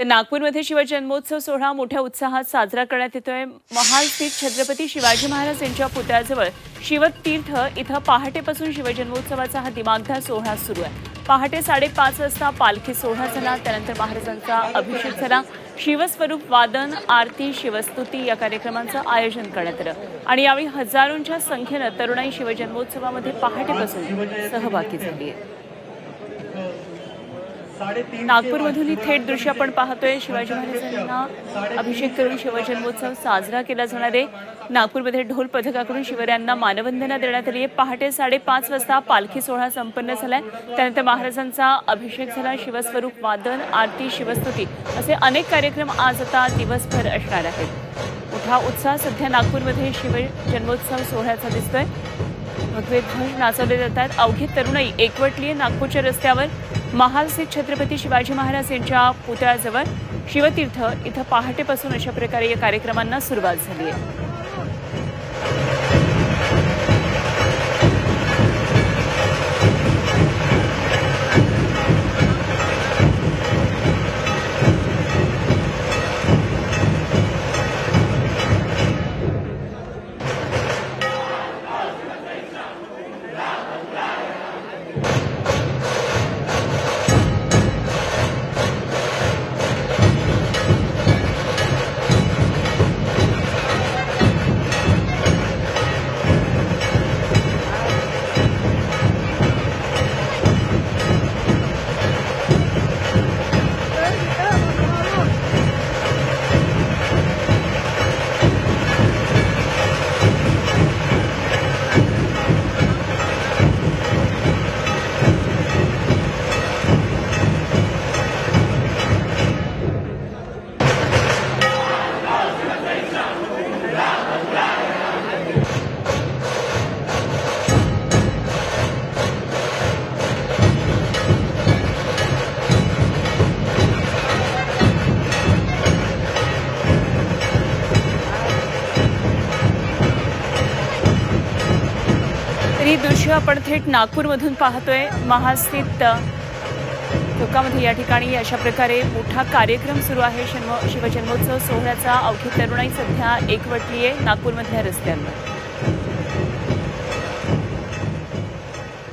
तर नागपूरमध्ये शिवजन्मोत्सव सोहळा मोठ्या उत्साहात साजरा करण्यात येतोय। महाल स्थित छत्रपती शिवाजी महाराज यांच्या पुतळ्याजवळ शिवतीर्थ इथं पहाटेपासून शिवजन्मोत्सवाचा हा दिमागदार सोहळा सुरू आहे। पहाटे 5:30 वाजता पालखी सोहळा झाला, त्यानंतर महाराजांचा अभिषेक झाला। शिवस्वरूप वादन, आरती, शिवस्तुती या कार्यक्रमांचं आयोजन करण्यात आलं आणि यावेळी हजारोंच्या संख्येनं तरुणाई शिवजन्मोत्सवामध्ये पहाटेपासून सहभागी झाली आहे। नागपूरमधून ही थेट दृश्य आपण पाहतोय। शिवाजी महाराजांना अभिषेक करून शिवजन्मोत्सव साजरा केला जाणार आहे। नागपूरमध्ये ढोल पथकाकडून शिवरायांना मानवंदना देण्यात आली आहे। पहाटे 5:30 वाजता पालखी सोहळा संपन्न झालाय, त्यानंतर महाराजांचा अभिषेक झाला। शिवस्वरूप वादन, आरती, शिवस्तुती असे अनेक कार्यक्रम आज आता दिवसभर असणार आहेत। मोठा उत्साह सध्या नागपूरमध्ये शिवजन्मोत्सव सोहळ्याचा दिसतोय। भगवे ध्वज नाचवले जातात। अवघी तरुणाई एकवटली आहे नागपूरच्या रस्त्यावर। महाल स्थित छत्रपती शिवाजी महाराज यांच्या पुतळ्याजवळ शिवतीर्थ इथं पहाटेपासून अशा प्रकारे या कार्यक्रमांना सुरुवात झाली आहे। ही दृश्य आपण थेट नागपूरमधून पाहतोय। महाल स्थित चौकामध्ये या ठिकाणी अशा प्रकारे मोठा कार्यक्रम सुरू आहे। शिवजन्मोत्सव सोहळ्याचा अवघी तरुणाई सध्या एकवटली आहे नागपूरमधल्या रस्त्यांवर।